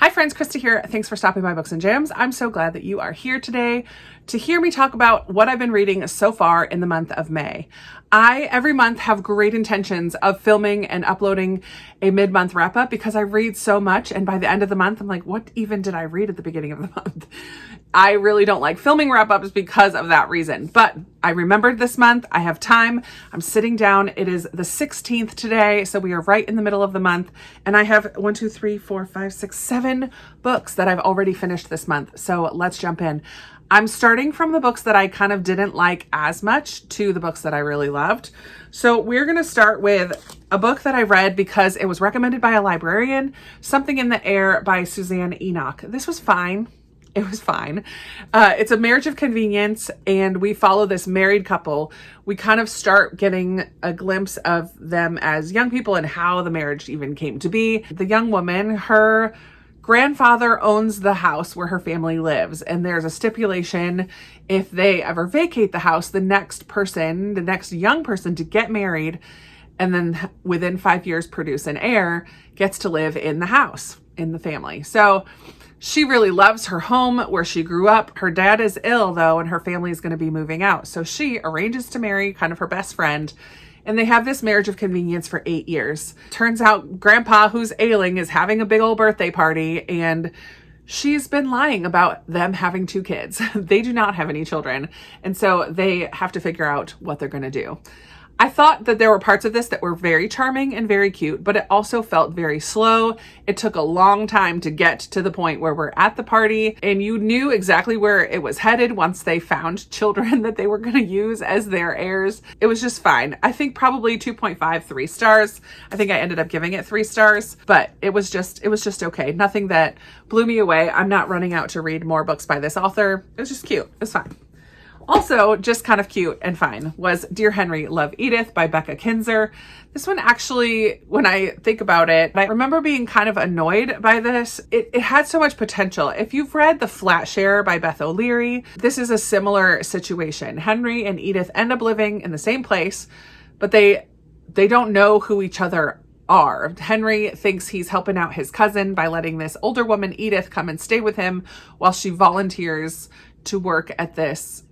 Hi friends, Krista here. Thanks for stopping by Books and Jams. I'm so glad that you are here today to hear me talk about what I've been reading so far in the month of May. I, every month, have great intentions of filming and uploading a mid-month wrap-up because I read so much, and by the end of the month, I'm like, what even did I read at the beginning of the month? I really don't like filming wrap-ups because of that reason, but I remembered this month. I have time. I'm sitting down. It is the 16th today, so we are right in the middle of the month, and I have 7 books that I've already finished this month, so let's jump in. I'm starting from the books that I kind of didn't like as much to the books that I really loved. So we're going to start with a book that I read because it was recommended by a librarian, Something in the Air by Suzanne Enoch. This was fine. It was fine. It's a marriage of convenience, and we follow this married couple. We kind of start getting a glimpse of them as young people and how the marriage even came to be. The young woman, her grandfather owns the house where her family lives, and there's a stipulation if they ever vacate the house, the next young person to get married and then within 5 years produce an heir gets to live in the house, in the family. So she really loves her home where she grew up. Her dad is ill though, and her family is going to be moving out. So she arranges to marry kind of her best friend, and they have this marriage of convenience for 8 years. Turns out grandpa, who's ailing, is having a big old birthday party, and she's been lying about them having 2 kids. They do not have any children. And so they have to figure out what they're going to do. I thought that there were parts of this that were very charming and very cute, but it also felt very slow. It took a long time to get to the point where we're at the party, and you knew exactly where it was headed once they found children that they were going to use as their heirs. It was just fine. I think probably 2.5, 3 stars. I think I ended up giving it 3 stars, but it was just okay. Nothing that blew me away. I'm not running out to read more books by this author. It was just cute. It was fine. Also, just kind of cute and fine was Dear Henry, Love Edith by Becca Kinzer. This one actually, when I think about it, I remember being kind of annoyed by this. It had so much potential. If you've read The Flat Share by Beth O'Leary, this is a similar situation. Henry and Edith end up living in the same place, but they don't know who each other are. Henry thinks he's helping out his cousin by letting this older woman, Edith, come and stay with him while she volunteers to work at this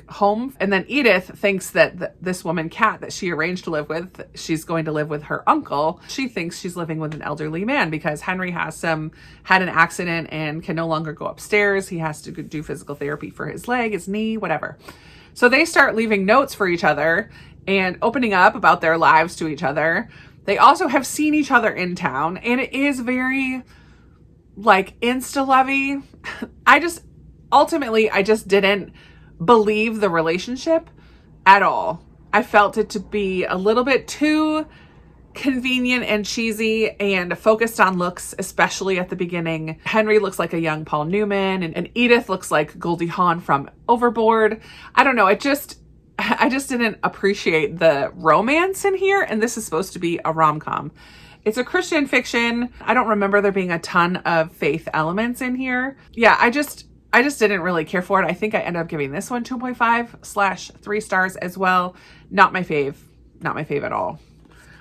home. And then Edith thinks that this woman, Kat, that she arranged to live with, she's going to live with her uncle. She thinks she's living with an elderly man because Henry had an accident and can no longer go upstairs. He has to do physical therapy for his leg, his knee, whatever. So they start leaving notes for each other and opening up about their lives to each other. They also have seen each other in town, and it is very insta-lovey. I just didn't believe the relationship at all. I felt it to be a little bit too convenient and cheesy and focused on looks, especially at the beginning. Henry looks like a young Paul Newman, and Edith looks like Goldie Hawn from Overboard. I don't know. I just didn't appreciate the romance in here, and this is supposed to be a rom-com. It's a Christian fiction. I don't remember there being a ton of faith elements in here. Yeah, I just didn't really care for it. I think I ended up giving this one 2.5/3 stars as well. Not my fave. Not my fave at all.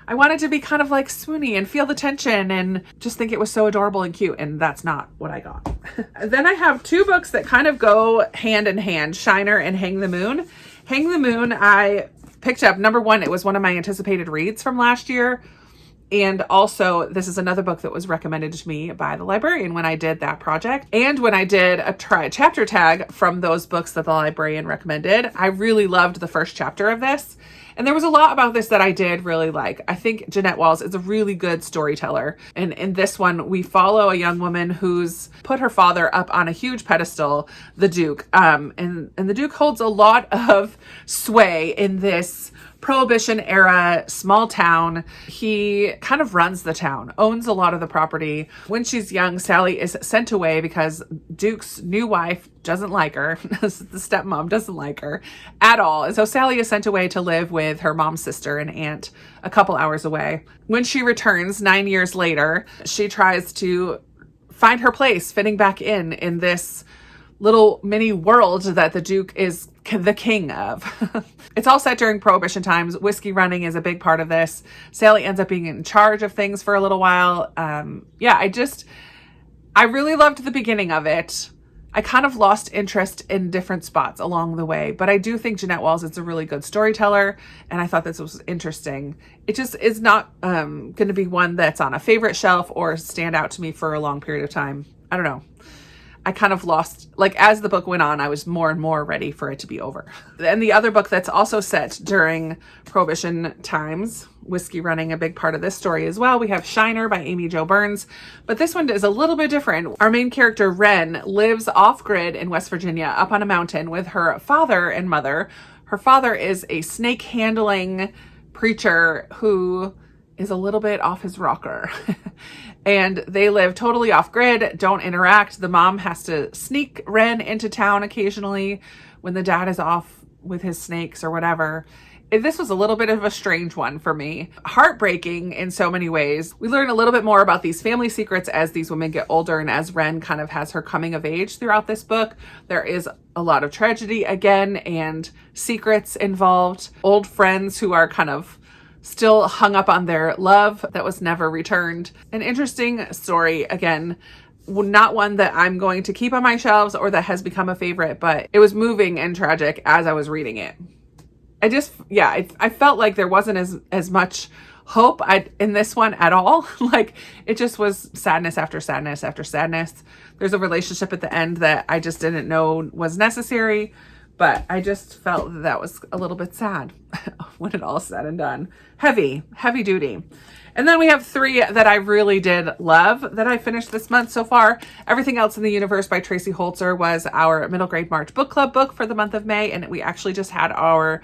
I wanted to be kind of swoony and feel the tension and just think it was so adorable and cute, and that's not what I got. Then I have 2 books that kind of go hand in hand, Shiner and Hang the Moon. Hang the Moon, I picked up. Number one, it was one of my anticipated reads from last year. And also, this is another book that was recommended to me by the librarian when I did that project. And when I did a chapter tag from those books that the librarian recommended, I really loved the first chapter of this. And there was a lot about this that I did really like. I think Jeanette Walls is a really good storyteller. And in this one, we follow a young woman who's put her father up on a huge pedestal, the Duke. And the Duke holds a lot of sway in this Prohibition era small town. He kind of runs the town, owns a lot of the property. When she's young, Sally is sent away because Duke's new wife doesn't like her. The stepmom doesn't like her at all. And so Sally is sent away to live with her mom's sister and aunt a couple hours away. When she returns 9 years later, she tries to find her place fitting back in this little mini world that the Duke is the king of. It's all set during Prohibition times. Whiskey running is a big part of this. Sally ends up being in charge of things for a little while. I really loved the beginning of it. I kind of lost interest in different spots along the way, but I do think Jeanette Walls is a really good storyteller, and I thought this was interesting. It just is not going to be one that's on a favorite shelf or stand out to me for a long period of time. I don't know. I kind of lost, like, as the book went on, I was more and more ready for it to be over. And the other book that's also set during Prohibition times, whiskey running a big part of this story as well, we have Shiner by Amy Jo Burns, but this one is a little bit different. Our main character, Wren, lives off-grid in West Virginia, up on a mountain with her father and mother. Her father is a snake-handling preacher who is a little bit off his rocker. And they live totally off grid, don't interact. The mom has to sneak Wren into town occasionally when the dad is off with his snakes or whatever. This was a little bit of a strange one for me. Heartbreaking in so many ways. We learn a little bit more about these family secrets as these women get older and as Wren kind of has her coming of age throughout this book. There is a lot of tragedy again and secrets involved. Old friends who are kind of still hung up on their love that was never returned. An interesting story, again, not one that I'm going to keep on my shelves or that has become a favorite, but it was moving and tragic as I was reading it. I felt like there wasn't as much hope in this one at all. Like, it just was sadness after sadness after sadness. There's a relationship at the end that I just didn't know was necessary, but I just felt that was a little bit sad when it all is said and done. Heavy duty. And then we have 3 that I really did love that I finished this month so far. Everything Else in the Universe by Tracy Holzer was our middle grade March book club book for the month of May. And we actually just had our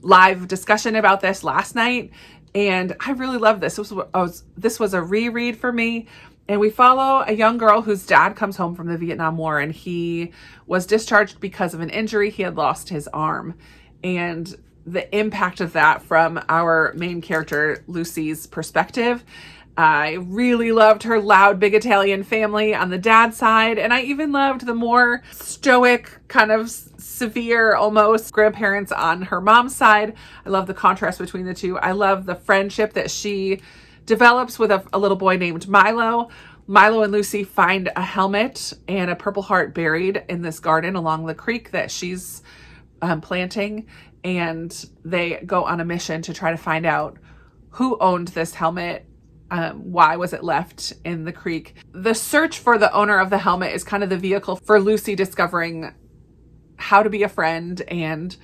live discussion about this last night. And I really love this. This was a reread for me. And we follow a young girl whose dad comes home from the Vietnam War, and he was discharged because of an injury. He had lost his arm. And the impact of that from our main character, Lucy's perspective. I really loved her loud, big Italian family on the dad's side. And I even loved the more stoic, kind of severe, almost grandparents on her mom's side. I love the contrast between the two. I love the friendship that she develops with a little boy named Milo. Milo and Lucy find a helmet and a Purple Heart buried in this garden along the creek that she's planting. And they go on a mission to try to find out who owned this helmet. Why was it left in the creek? The search for the owner of the helmet is kind of the vehicle for Lucy discovering how to be a friend and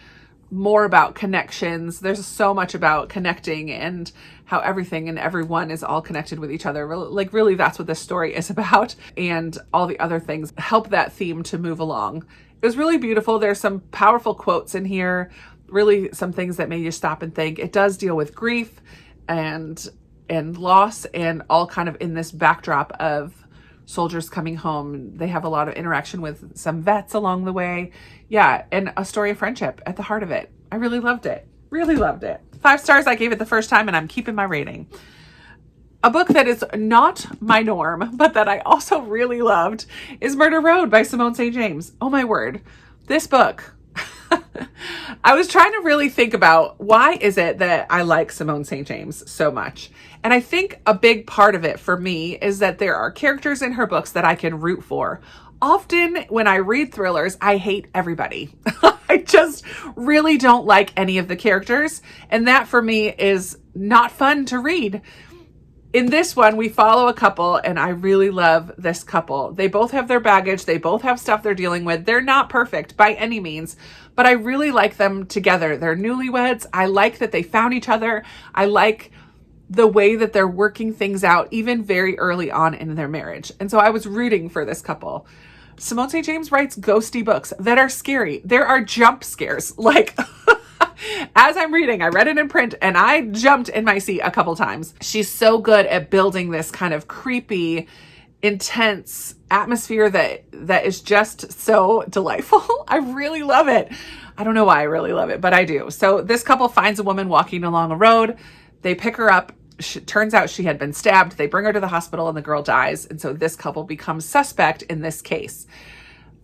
more about connections. There's so much about connecting and how everything and everyone is all connected with each other. Like, really, that's what this story is about. And all the other things help that theme to move along. It was really beautiful. There's some powerful quotes in here. Really some things that made you stop and think. It does deal with grief and loss, and all kind of in this backdrop of soldiers coming home. They have a lot of interaction with some vets along the way. Yeah, and a story of friendship at the heart of it. I really loved it. Really loved it. 5 stars I gave it the first time, and I'm keeping my rating. A book that is not my norm, but that I also really loved, is Murder Road by Simone St. James. Oh my word. This book. I was trying to really think about, why is it that I like Simone St. James so much? And I think a big part of it for me is that there are characters in her books that I can root for. Often when I read thrillers, I hate everybody. I just really don't like any of the characters. And that for me is not fun to read. In this one, we follow a couple, and I really love this couple. They both have their baggage. They both have stuff they're dealing with. They're not perfect by any means, but I really like them together. They're newlyweds. I like that they found each other. I like the way that they're working things out, even very early on in their marriage. And so I was rooting for this couple. Simone St. James writes ghosty books that are scary. There are jump scares. Like, as I'm reading, I read it in print and I jumped in my seat a couple times. She's so good at building this kind of creepy, intense atmosphere that is just so delightful. I really love it. I don't know why I really love it, but I do. So this couple finds a woman walking along a road. They pick her up. Turns out she had been stabbed. They bring her to the hospital and the girl dies. And so this couple becomes suspect in this case.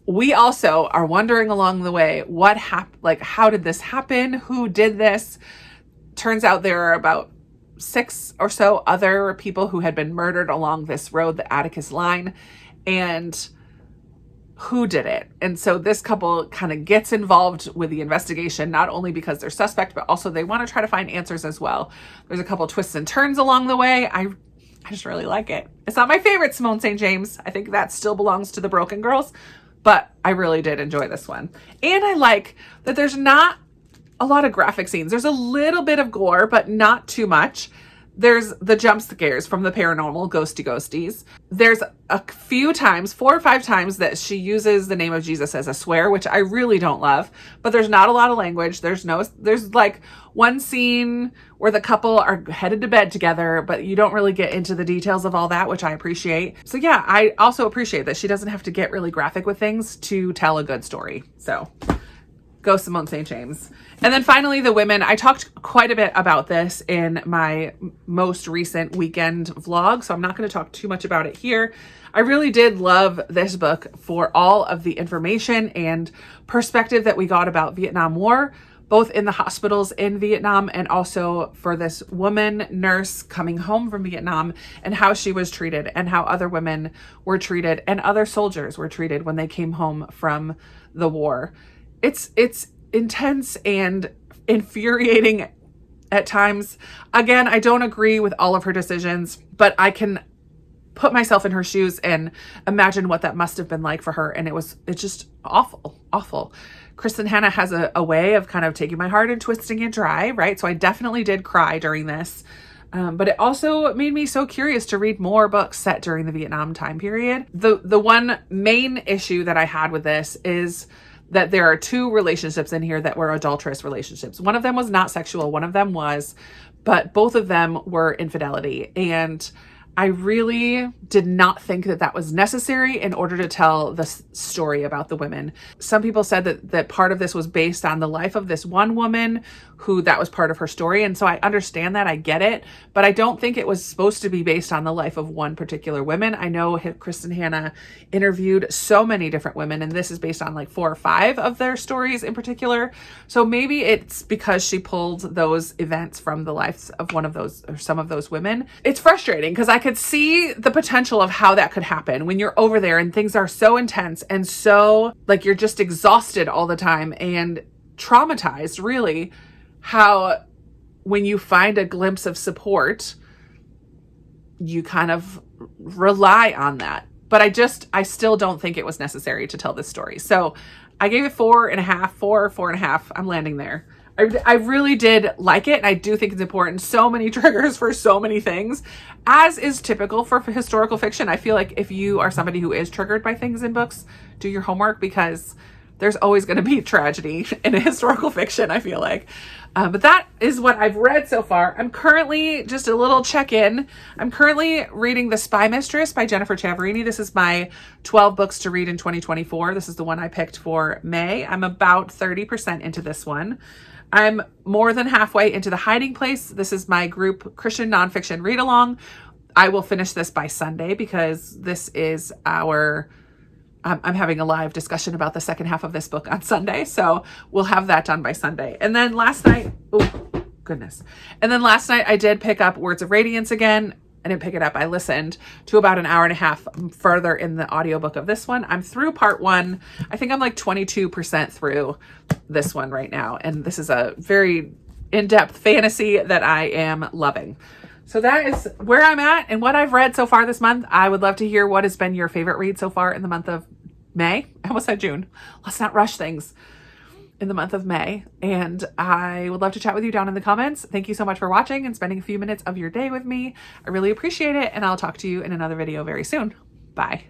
We also are wondering along the way, what happened? Like, how did this happen? Who did this? Turns out there are about 6 or so other people who had been murdered along this road, the Atticus line. and who did it. And so this couple kind of gets involved with the investigation, not only because they're suspect, but also they want to try to find answers as well. There's a couple twists and turns along the way. I just really like it. It's not my favorite Simone St. James. I think that still belongs to the Broken Girls, but I really did enjoy this one. And I like that there's not a lot of graphic scenes. There's a little bit of gore, but not too much. There's the jump scares from the paranormal ghosties. There's a few times, 4 or 5 times, that she uses the name of Jesus as a swear, which I really don't love, but there's not a lot of language. There's like one scene where the couple are headed to bed together, but you don't really get into the details of all that, which I appreciate. So yeah, I also appreciate that she doesn't have to get really graphic with things to tell a good story. So go Simone St. James. And then finally, the women. I talked quite a bit about this in my most recent weekend vlog, so I'm not going to talk too much about it here. I really did love this book for all of the information and perspective that we got about Vietnam War, both in the hospitals in Vietnam and also for this woman nurse coming home from Vietnam and how she was treated and how other women were treated and other soldiers were treated when they came home from the war. It's intense and infuriating at times. Again, I don't agree with all of her decisions, but I can put myself in her shoes and imagine what that must have been like for her. And it's just awful. Kristen Hanna has a way of kind of taking my heart and twisting it dry, right? So I definitely did cry during this. But it also made me so curious to read more books set during the Vietnam time period. The one main issue that I had with this is that there are 2 relationships in here that were adulterous relationships. One of them was not sexual, one of them was, but both of them were infidelity. And I really did not think that that was necessary in order to tell the story about the women. Some people said that part of this was based on the life of this one woman who that was part of her story. And so I understand that, I get it, but I don't think it was supposed to be based on the life of one particular woman. I know Kristen Hanna interviewed so many different women, and this is based on like 4 or 5 of their stories in particular. So maybe it's because she pulled those events from the lives of one of those or some of those women. It's frustrating because I could see the potential of how that could happen when you're over there and things are so intense and so like you're just exhausted all the time and traumatized, really, how when you find a glimpse of support, you kind of rely on that. But I still don't think it was necessary to tell this story. So I gave it 4.5, 4.5. I'm landing there. I really did like it. And I do think it's important. So many triggers for so many things, as is typical for historical fiction. I feel like if you are somebody who is triggered by things in books, do your homework, because there's always going to be tragedy in a historical fiction, I feel like. But that is what I've read so far. I'm currently, just a little check-in, I'm currently reading The Spy Mistress by Jennifer Chiaverini. This is my 12 books to read in 2024. This is the one I picked for May. I'm about 30% into this one. I'm more than halfway into The Hiding Place. This is my group Christian nonfiction read-along. I will finish this by Sunday because this is I'm having a live discussion about the second half of this book on Sunday. So we'll have that done by Sunday. And then last night, And then last night I did pick up Words of Radiance again. I didn't pick it up. I listened to about an hour and a half further in the audiobook of this one. I'm through part 1. I think I'm like 22% through this one right now. And this is a very in-depth fantasy that I am loving. So that is where I'm at and what I've read so far this month. I would love to hear what has been your favorite read so far in the month of May. I almost said June. Let's not rush things. In the month of May. And I would love to chat with you down in the comments. Thank you so much for watching and spending a few minutes of your day with me. I really appreciate it. And I'll talk to you in another video very soon. Bye.